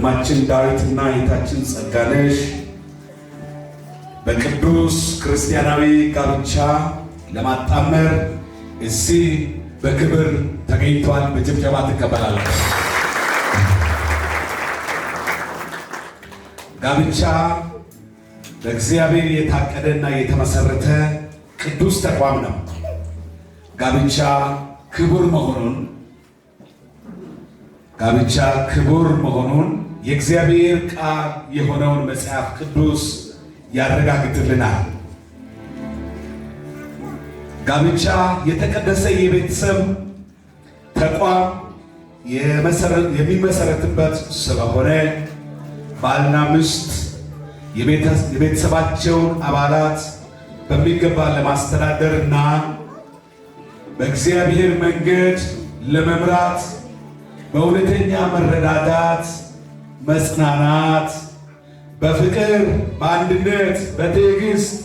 ወንድማችን ዳዊትና እህታችን ጸጋነሽ በቅዱስ ክርስቲያናዊ ጋብቻ ለማጣመር እዚህ በክብር ተገኝቷል። በጭብጨባ ተቀበላላችሁ። ጋብቻ በእግዚአብሔር የታቀደና የተመሰረተ ቅዱስ ተቋም ነው። ጋብቻ ክቡር መሆኑን የእግዚአብሔር ቃል የሆነውን መጽሐፍ ቅዱስ ያረጋግጥልናል። ጋብቻ የተቀደሰ የቤተሰብ ተቋም የሚመሰረትበት ስለሆነ ባልና ሚስት የቤተሰባቸውን አባላት በሚገባ ለማስተዳደር እና በእግዚአብሔር መንገድ ለመምራት በእውነተኛ መረዳዳት፣ መጽናናት፣ በፍቅር፣ በአንድነት፣ በትዕግስት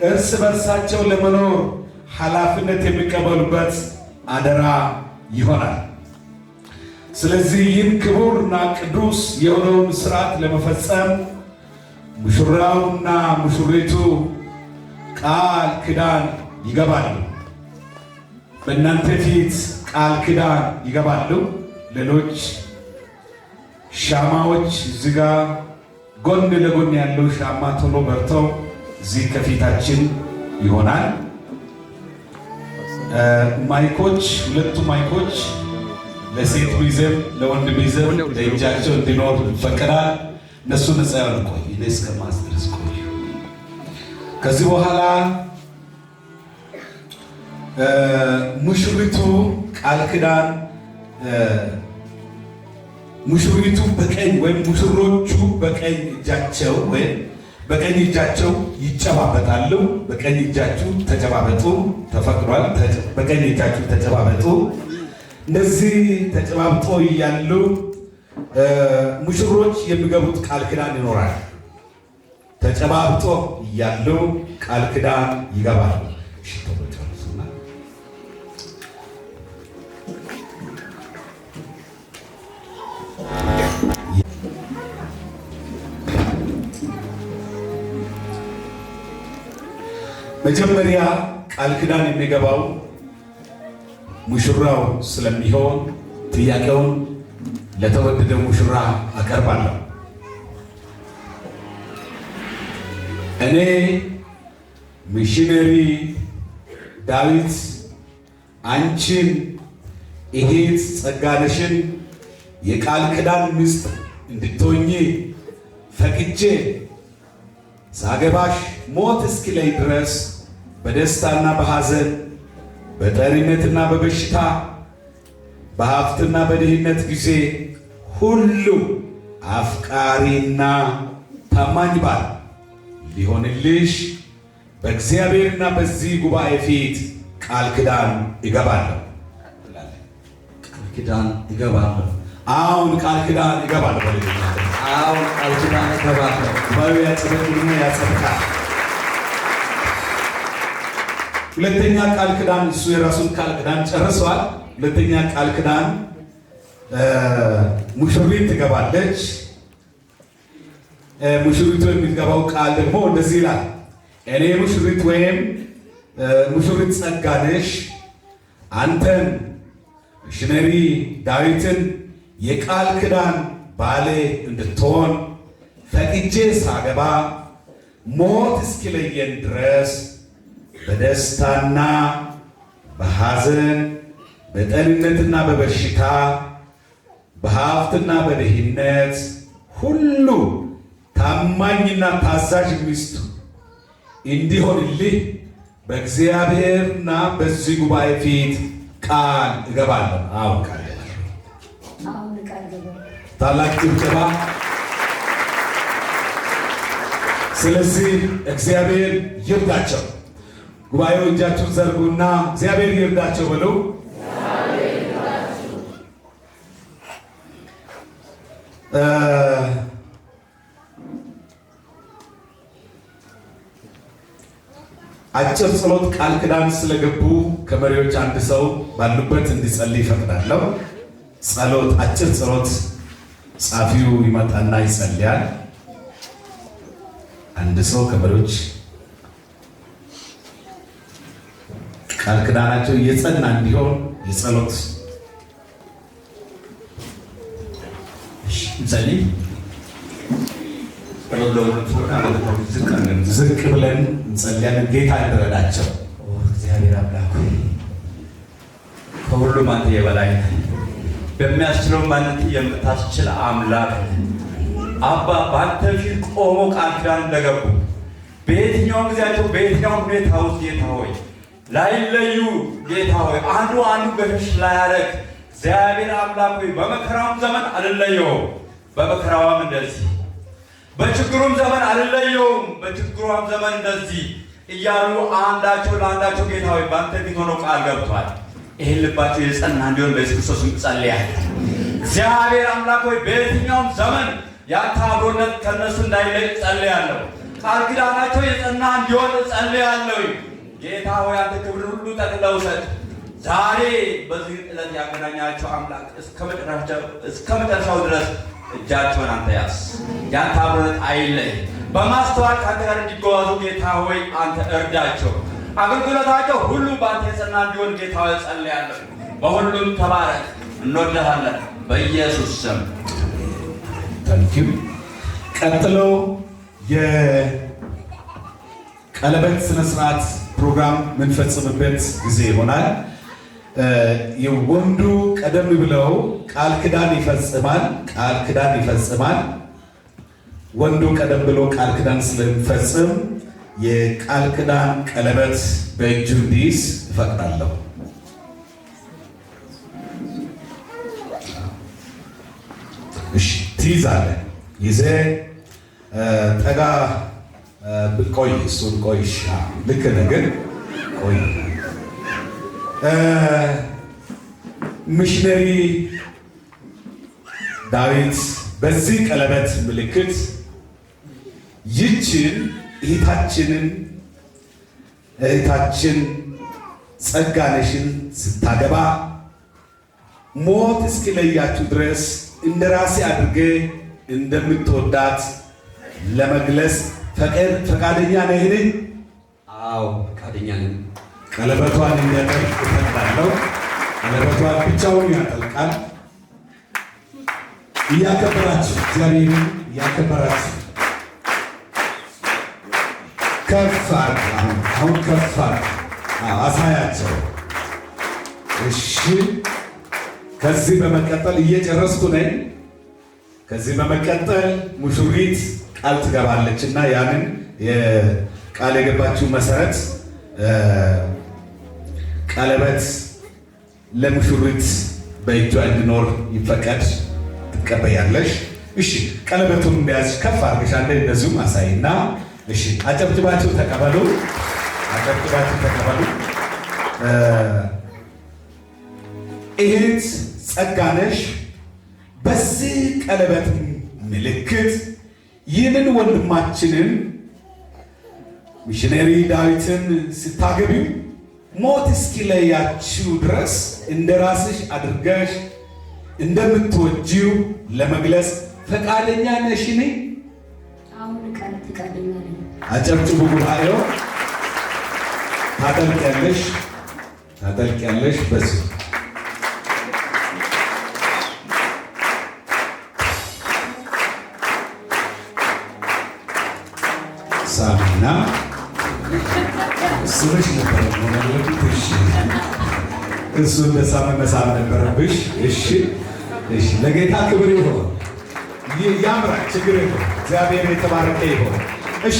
እርስ በርሳቸው ለመኖር ኃላፊነት የሚቀበሉበት አደራ ይሆናል። ስለዚህ ይህን ክቡርና ቅዱስ የሆነውን ሥርዓት ለመፈጸም ሙሽራውና ሙሽሪቱ ቃል ኪዳን ይገባሉ። በእናንተ ፊት ቃል ኪዳን ይገባሉ። ሌሎች ሻማዎች እዚህ ጋር ጎን ለጎን ያለው ሻማ ቶሎ በርተው እዚህ ከፊታችን ይሆናል። ማይኮች፣ ሁለቱ ማይኮች ለሴት ሚዜም ለወንድ ሚዜም ለእጃቸው እንዲኖር ይፈቀዳል። እነሱ ነፃ ያሉ ቆይ እስከማስድረስ ቆዩ። ከዚህ በኋላ ሙሽሪቱ ቃል ኪዳን ሙሽሪቱ በቀኝ ወይም ሙሽሮቹ በቀኝ እጃቸው ወይም በቀኝ እጃቸው ይጨባበጣሉ። በቀኝ እጃችሁ ተጨባበጡ ተፈቅዷል። በቀኝ እጃችሁ ተጨባበጡ። እንደዚህ ተጨባብጦ እያሉ ሙሽሮች የሚገቡት ቃል ኪዳን ይኖራል። ተጨባብጦ እያሉ ቃል ኪዳን ይገባሉ። መጀመሪያ ቃል ኪዳን የሚገባው ሙሽራው ስለሚሆን ጥያቄውን ለተወደደ ሙሽራ አቀርባለሁ። እኔ ሚሽነሪ ዳዊት አንቺን እህት ጸጋነሽን የቃል ኪዳን ሚስት እንድትሆኚ ፈቅጄ ሳገባሽ ሞት እስኪለይ ድረስ በደስታና በሐዘን በጠሪነትና በበሽታ በሀብትና በድህነት ጊዜ ሁሉ አፍቃሪና ታማኝ ባል ሊሆንልሽ በእግዚአብሔርና በዚህ ጉባኤ ፊት ቃል ኪዳን እገባለሁ። ቃል ኪዳን እገባለሁ። አሁን ቃል ኪዳን እገባለሁ። አሁን ቃል ኪዳን እገባለሁ። ጉባኤው ያጸድቅና ያጸድቃል። ሁለተኛ ቃል ኪዳን እሱ የራሱን ቃል ኪዳን ጨርሷል። ሁለተኛ ቃል ኪዳን ሙሽሪት ትገባለች። ሙሽሪቱ የሚገባው ቃል ደግሞ እንደዚህ ይላል። እኔ ሙሽሪት ወይም ሙሽሪት ጸጋነሽ አንተን ሚሽነሪ ዳዊትን የቃል ኪዳን ባሌ እንድትሆን ፈቅጄ ሳገባ ሞት እስኪለየን ድረስ በደስታና በሐዘን በጠንነትና በበሽታ በሀብትና በድህነት ሁሉ ታማኝና ታዛዥ ሚስት እንዲሆንልህ በእግዚአብሔርና በዚህ ጉባኤ ፊት ቃል እገባለሁ። አሁን ቃል ታላቅ ጭብጨባ። ስለዚህ እግዚአብሔር ይርዳቸው። ጉባኤው እጃችሁን ዘርጉና እግዚአብሔር ይርዳቸው በሉ። አጭር ጸሎት ቃል ኪዳን ስለገቡ ከመሪዎች አንድ ሰው ባሉበት እንዲጸልይ ይፈቅዳለሁ። ጸሎት፣ አጭር ጸሎት ጻፊው ይመጣና ይጸልያል። አንድ ሰው ከመሪዎች ቃል ኪዳናቸው የጸና እንዲሆን የጸሎት እንጸልይ። ዝቅ ብለን እንጸልያለን። ጌታ ይረዳቸው። እግዚአብሔር አምላክ ከሁሉም አንተ የበላይ ነህ። በሚያስችለው ማንነት የምታስችል አምላክ ነህ። አባ በአንተ ፊት ቆሞ ቃል ኪዳን እንደገቡ በየትኛውም ጊዜያቸው በየትኛውም ሁኔታ ውስጥ ጌታ ሆይ ላይለዩ ጌታ ሆይ አንዱ ገሸሽ ላያደርግ እግዚአብሔር አምላክ ሆይ በመከራውም ዘመን አልለየውም፣ በመከራዋም እንደዚህ በችግሩም ዘመን አልለየውም፣ በችግሯም ዘመን እንደዚህ እያሉ አንዳቸው ለአንዳቸው ጌታ ሆይ በአንተ ፊት ሆነው ቃል ገብቷል። ይህን ልባቸው የጸና እንዲሆን በኢየሱስ ክርስቶስ ጸልያለሁ። እግዚአብሔር አምላክ ሆይ በየትኛውም ዘመን ያንተ አብሮነት ከነሱ እንዳይለይ ጸልያለሁ። ቃል ኪዳናቸው የጸና እንዲሆን ጸልያለሁ። ጌታ ሆይ አንተ ክብር ሁሉ ጠቅልለህ ውሰድ። ዛሬ በዚህ ዕለት ያገናኛቸው አምላክ እስከ መጨረሻው ድረስ እጃቸውን አንተ ያዝ። ያንተ አብሮነት አይለይ። በማስተዋል ከአንተ ጋር እንዲጓዙ ጌታ ሆይ አንተ እርዳቸው። አገልግሎታቸው ሁሉ በአንተ የጸና እንዲሆን ጌታ ሆይ ጸልያለሁ። በሁሉም ተባረክ። እንወድሃለን በኢየሱስ ስም ታንኪዩ። ቀጥሎ የቀለበት ስነ ስርዓት ፕሮግራም የምንፈጽምበት ጊዜ ይሆናል። የወንዱ ቀደም ብለው ቃል ኪዳን ይፈጽማል። ወንዱ ቀደም ብሎ ቃል ኪዳን ስለሚፈጽም የቃል ኪዳን ቀለበት በእጁ እንዲይዝ እፈቅዳለሁ። እሺ ትይዛለህ። ይዘህ ጠጋ ቆይ። እሱን ቆይ። ልክ ነህ ግን ቆይ። ሚሽነሪ ዳዊት በዚህ ቀለበት ምልክት ይችን እህታችን ጸጋነሽን ስታገባ ሞት እስኪለያችሁ ድረስ እንደራሴ አድርጌ እንደምትወዳት ለመግለጽ ፈቃደኛ ነህ? አዎ ፈቃደኛ ነኝ። ቀለበቷን እንዲያጠልቅ እፈቅዳለሁ። ቀለበቷን ብቻውን ያጠልቃል። እያከበራችሁ እግዚአብሔርን እያከበራችሁ ከፍ አሁን ከፍ አሳያቸው። እሺ ከዚህ በመቀጠል እየጨረስኩ ነኝ። ከዚህ በመቀጠል ሙሽሪት ቃል ትገባለች እና ያንን ቃል የገባችው መሰረት ቀለበት ለሙሽሪት በእጇ እንዲኖር ይፈቀድ። ትቀበያለሽ? እሺ ቀለበቱን እንደያዝሽ ከፍ አድርገሽ አንዴ እንደዚሁም አሳይና፣ እሺ አጨብጭባችሁ ተቀበሉ። እህት ጸጋነሽ በዚህ ቀለበት ምልክት ይህንን ወንድማችንን ሚሽነሪ ዳዊትን ስታገቢው ሞት እስኪለያችሁ ድረስ እንደራስሽ አድርገሽ እንደምትወጂው ለመግለጽ ፈቃደኛ ነሽኒ? አሁን ቃል ፈቃደኛ ነኝ። አጨብጭቡ። ጉባኤው ታጠልቂያለሽ። በዚህ ሳሚና ስምሽ ነበር ሆነልሽ። እሱ እንደሳመ መሳም ነበረብሽ። እሺ ለጌታ ክብር ይሁን። ያምራል። ችግር የለም። እግዚአብሔር የተባረከ ይሁን። እሺ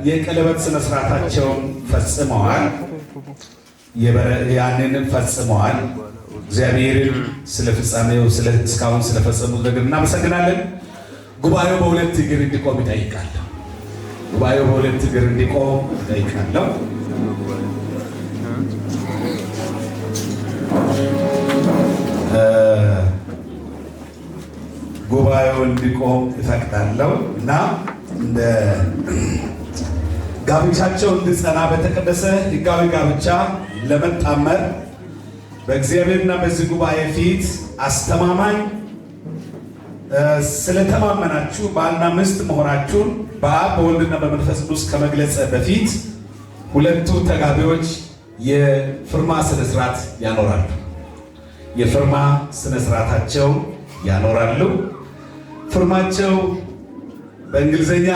የቀለበት ስነ ስርዓታቸውን ፈጽመዋል። ያንን ፈጽመዋል። እግዚአብሔርን ስለ ፍጻሜው እስካሁን ስለፈጸሙት ነገር እናመሰግናለን። ጉባኤው በሁለት እግር እንዲቆም ይጠይቃለሁ። ጉባኤው እንዲቆም እፈቅዳለሁ እና እንደ ጋብቻቸው እንዲጸና በተቀደሰ ሕጋዊ ጋብቻ ለመጣመር በእግዚአብሔርና በዚህ ጉባኤ ፊት አስተማማኝ ስለተማመናችሁ ባልና ሚስት መሆናችሁን በአብ በወልድና በመንፈስ ቅዱስ ከመግለጽ በፊት ሁለቱ ተጋቢዎች የፊርማ ስነስርዓት ያኖራሉ። የፊርማ ስነስርዓታቸው ያኖራሉ። ፊርማቸው በእንግሊዘኛ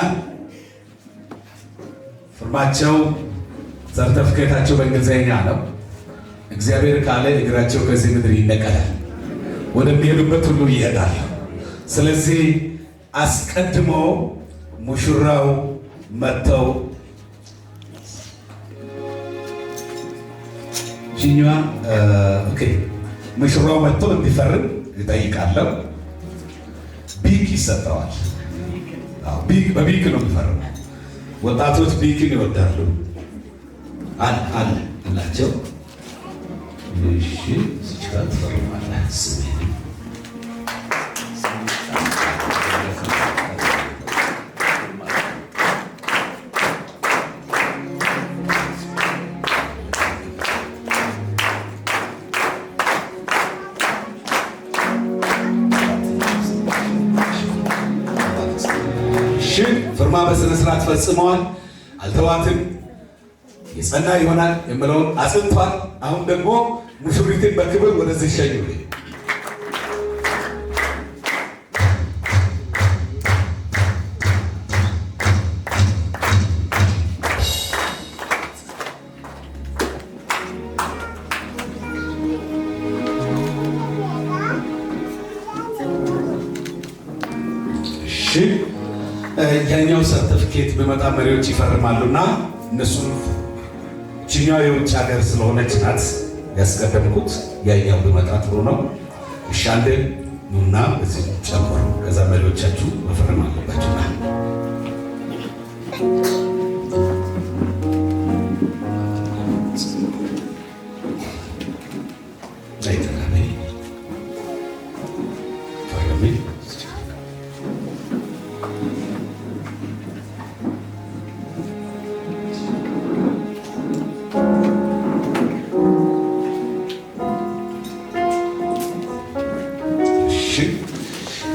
ፊርማቸው ሰርተፍኬታቸው በእንግሊዘኛ ነው። እግዚአብሔር ካለ እግራቸው ከዚህ ምድር ይነቀላል፣ ወደሚሄዱበት ሁሉ ይሄዳል። ስለዚህ አስቀድሞ ሙሽራው መጥተው ሙሽራው መጥተው እንዲፈርም ይጠይቃለሁ። ቢክ ይሰጠዋል። በቢክ ነው የሚፈርመው። ወጣቶች ቢክን ይወዳሉ አላቸው። እሺ ሲቻል ትፈርማለህ። ፍርማ በስነ ስርዓት ፈጽመዋል። አልተዋትም፣ የጸና ይሆናል የምለውን አጽንቷል። አሁን ደግሞ ሙሽሪትን በክብር ወደዚህ ሸኙልኝ። ያኛው ሰርተፍኬት በመጣ መሪዎች ይፈርማሉና እነሱን ችኛው የውጭ ሀገር ስለሆነች ናት ያስቀደምኩት። ያኛው በመጣ ጥሩ ነው። እሺ አንዴ ኑና እዚህ ጨምሩ። ከዛ መሪዎቻችሁ መፈረም አለባችሁና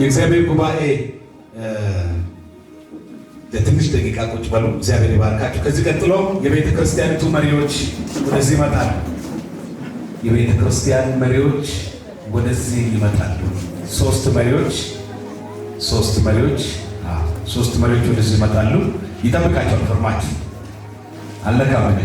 የእግዚአብሔር ጉባኤ ለትንሽ ደቂቃ ቁጭ በሉ። እግዚአብሔር ይባርካችሁ። ከዚህ ቀጥሎ የቤተ ክርስቲያኒቱ መሪዎች ወደዚህ ይመጣሉ። የቤተ ክርስቲያን መሪዎች ወደዚህ ይመጣሉ። ሶስት መሪዎች ወደዚህ ይመጣሉ። ይጠብቃቸዋል። ፍርማችሁ አለካም እንዴ?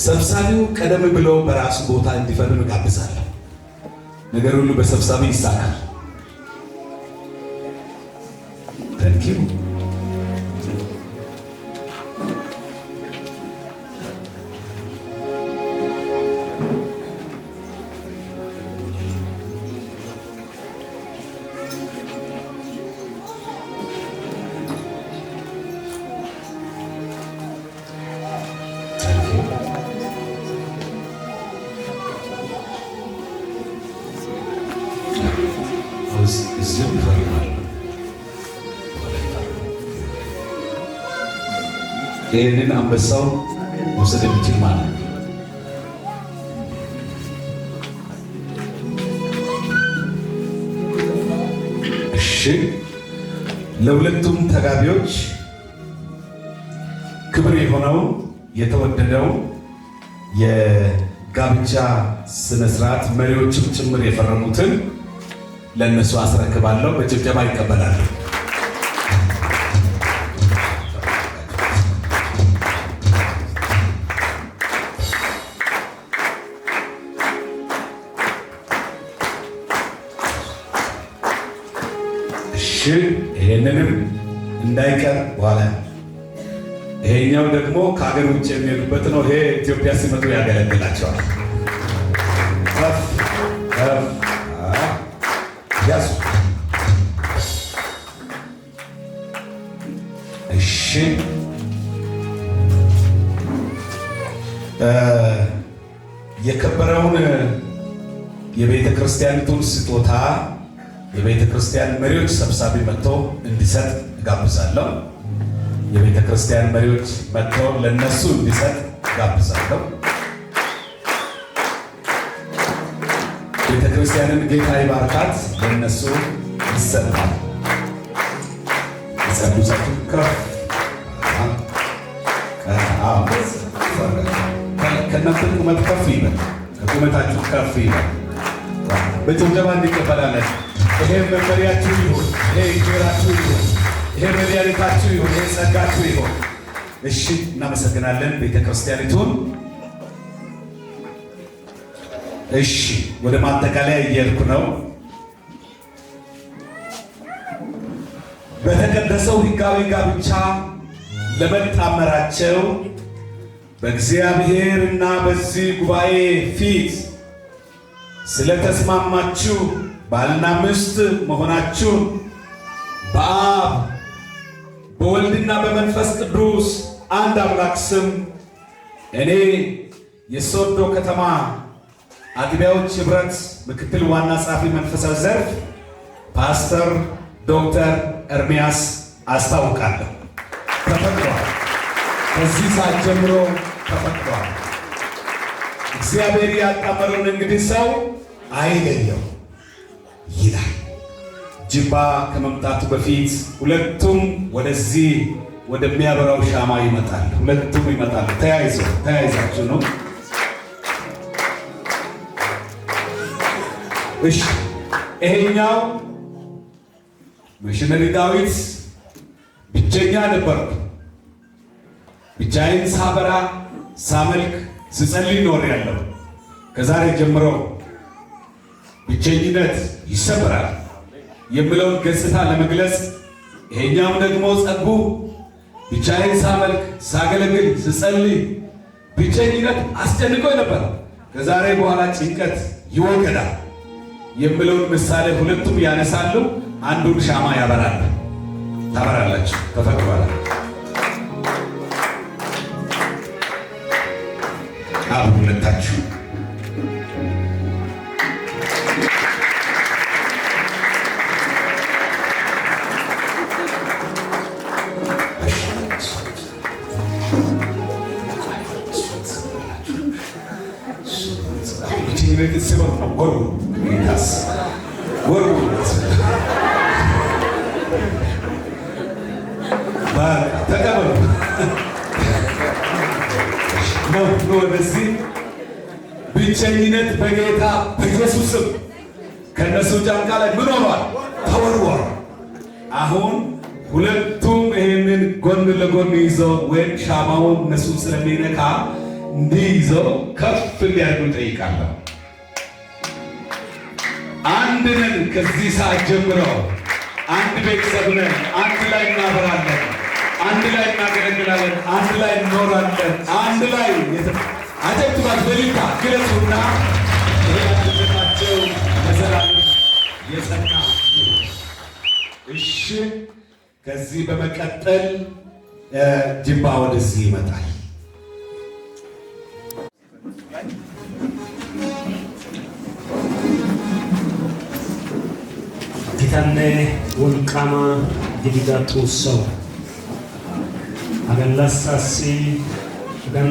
ሰብሳቢው ቀደም ብሎ በራሱ ቦታ እንዲፈርም ጋብዛለሁ። ነገር ሁሉ በሰብሳቢ ይሳካል። ታንኪዩ። ይህንን አንበሳው መውሰድ የሚችል ማለት ነው። እሺ፣ ለሁለቱም ተጋቢዎች ክብር የሆነው የተወደደው የጋብቻ ስነ ስርዓት መሪዎችም ጭምር የፈረሙትን ለእነሱ አስረክባለሁ። በጭብጨባ ይቀበላሉ። ይሄንንም እንዳይቀር በኋላ ይሄኛው ደግሞ ከሀገር ውጭ የሚሄዱበት ነው። ይሄ ኢትዮጵያ ሲመጡ ያገለግላቸዋል። ያሱ እሺ፣ የከበረውን የቤተ ክርስቲያኒቱን ስጦታ የቤተ ክርስቲያን መሪዎች ሰብሳቢ መጥቶ እንዲሰጥ ጋብዛለሁ። የቤተ ክርስቲያን መሪዎች መጥተው ለነሱ እንዲሰጥ ጋብዛለሁ። ቤተ ክርስቲያንን ጌታ ይባርካት፣ ለነሱ ይሰጣል። ሰዱሳችሁ ከእናንተ ቁመት ከፍ ይበል፣ ከቁመታችሁ ከፍ ይበል። በጭብጨባ እንዲቀበላለን። ይሄ መመሪያችሁ ይሁን፣ ይሄ እንጀራችሁ ይሁን፣ ይሄ መድኃኒታችሁ ይሁን፣ ይሄ ጸጋችሁ ይሁን። እሺ፣ እናመሰግናለን ቤተ ክርስቲያኒቱን። እሺ፣ ወደ ማጠቃለያ እየሄድኩ ነው። በተቀደሰው ሕጋዊ ጋብቻ ለመጣመራቸው በእግዚአብሔርና በዚህ ጉባኤ ፊት ስለተስማማችሁ ባልና ሚስት መሆናችሁን በአብ በወልድና በመንፈስ ቅዱስ አንድ አምላክ ስም እኔ የሶዶ ከተማ አጥቢያዎች ኅብረት ምክትል ዋና ጸሐፊ መንፈሳዊ ዘርፍ ፓስተር ዶክተር ኤርምያስ አስታውቃለሁ። ተፈቅዷል። ከዚህ ሰዓት ጀምሮ ተፈቅዷል። እግዚአብሔር ያጣመረውን እንግዲህ ሰው አይለየው ይላል። ጅባ ከመምጣቱ በፊት ሁለቱም ወደዚህ ወደሚያበራው ሻማ ይመጣሉ። ሁለቱም ይመጣሉ። ተያይዛችሁ ነው። እሺ፣ ይሄኛው ሚሽነሪ ዳዊት ብቸኛ ነበርኩ። ብቻዬን ሳበራ ሳመልክ ስጸልይ ኖር ያለው ከዛሬ ጀምሮ ብቸኝነት ይሰበራል የሚለውን ገጽታ ለመግለጽ፣ ይሄኛም ደግሞ ጸጉ ብቻዬን ሳመልክ ሳገለግል ስጸልይ ብቸኝነት አስጨንቆኝ ነበር፣ ከዛሬ በኋላ ጭንቀት ይወገዳል የሚለውን ምሳሌ ሁለቱም ያነሳሉ። አንዱን ሻማ ያበራል። ታበራላችሁ። ተፈቅዷል። አብ ሁለታችሁ ተቀበሉ። ወደዚህ ብቸኝነት በጌታ በኢየሱስም ከነሱ ጫንቃ ላይ ምን ሆኗል? ተወርወረ። አሁን ሁለቱም ይሄንን ጎን ለጎን ይዘው ወይም ሻማውን እነሱ ስለሚነካ እንዲህ ይዘው ከፍ እንዲያደርጉ ጠይቃለሁ። አንድ ነን። ከዚህ ሰዓት ጀምረው አንድ ቤተሰብ ነን። አንድ ላይ እናበራለን፣ አንድ ላይ እናገለግላለን፣ አንድ ላይ እንኖራለን። አንድ ላይ አጀብቱባት በሊታ ግለጹና አንድነታቸው ለዘላለም የጸና። እሺ፣ ከዚህ በመቀጠል ጅባ ወደዚህ ይመጣል። ጊታነ ወልቃማ ዲዲጋቱ ሰው አገላሳሲ ገን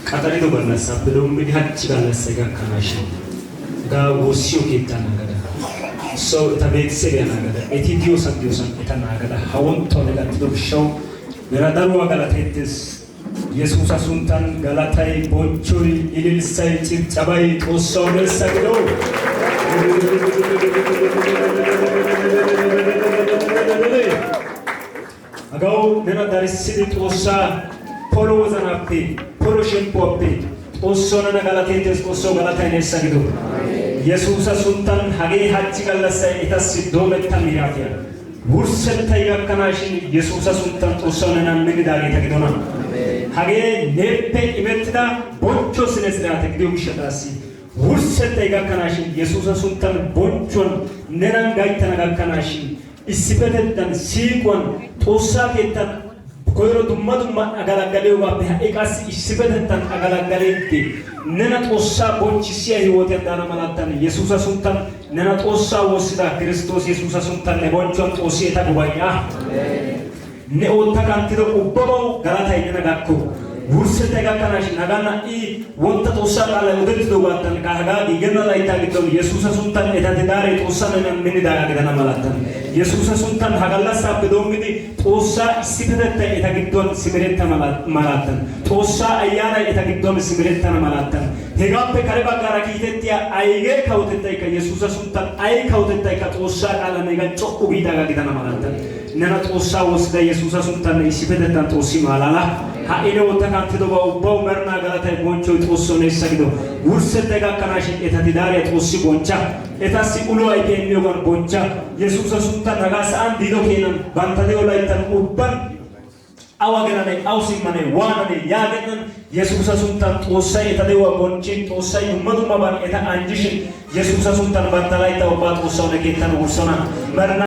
ቀጠሪዶ ገለሳ ብሎም ቢሃች ገለሳ ጋካናሽ ጋ ወሲዮ ኬታናገዳ ሰው ተቤክሰ ያናገዳ ኤቲዲዮ ሰዲዮሰን ተናገዳ ሀወንቶ ነገት ዶብሻው በራዳሩ አገላቴትስ ኢየሱስ አሱንታን ገላታይ ቦንቾይ ኢልልሳይ ጭብጨባይ ጦሳው ነሰግዶ አጋው ነና ዳሪሲዲ ጦሳ ፖሎ ወዘናፔ ፖሎ ሸምፖፔ ጦሶ ነና ገላቴትስ ጦሶ ገላታይ ነሰግዶ ኢየሱስ አሱንታን ሀጌ ሀጭ ገለሰ ኢታስ ዶመታም ያፊያ ውርሰታይ ጋከናሽን ኢየሱስ አሱንታን ጦሶ ነና ንግዳጌ ተግዶና ሀጌ ኔፔ ኢመትዳ ቦንቾ ስነስዳተ ግዲው ሸታሲ ውርሰታይ ጋከናሽን ኢየሱስ አሱንታን ቦንቾን ነናን ጋይተና ጋከናሽን ኢስፔተን ሲቆን ጦሳ ኬታን ኮይሮ ዱማ ዱማ አጋላጋሌው ባበ ሀቂቃስ ኢስፔተን አጋላጋሌቲ ነና ጦሳ ቦንቺሲያ ህይወት ያዳና ማላታን ኢየሱስ አሱንታን ነና ጦሳ ወስዳ ክርስቶስ ኢየሱስ አሱንታን ለቦንቾን ጦሲታ ጉባኛ ne ootta kantido ubbabawu galatay nena gakko wursete gakkanaashin hagan ha'i wontta Xoossaa qaalay odettidoogaadan hagaa giigenna layttaa giddon Yesuusa sunttan eta didaaree Xoossaa nenan minnidaagaa gidana malaatan Yesuusa sunttan ha gallassaappe doommidi Xoossaa issippetettay eta giddon simerettana malaatan Xoossaa ayyaanay eta giddon simerettana malaatan hegaappe kare baggaara kiitettiya aygee kawotettaykka Yesuusa sunttan ay kawotettaykka Xoossaa qaalan hegan co'u giidaagaa gidana malaatan nena Xoossaa woossida Yesuusa sunttan issippetettan Xoossi maalala ha'ine ootta kantidoba ubbawu mernaa galatay bonchchoy Xoossoo neessa gido wurssette gakkanaashin eta didaariya Xoossi bonchcha etassi ulo ayfiya immiyoogan bonchcha Yesuusa sunttan hagaa sa'an diido keenan bantta de'o layttan ubban awa gelanay awu simmanay waananay yaagennan Yesuusa sunttan Xoossay eta de'uwaa bonchchin Xoossay dumma dummaban eta anjjishin Yesuusa sunttan bantta laytta ubbaa Xoossawu ne keettan wurssana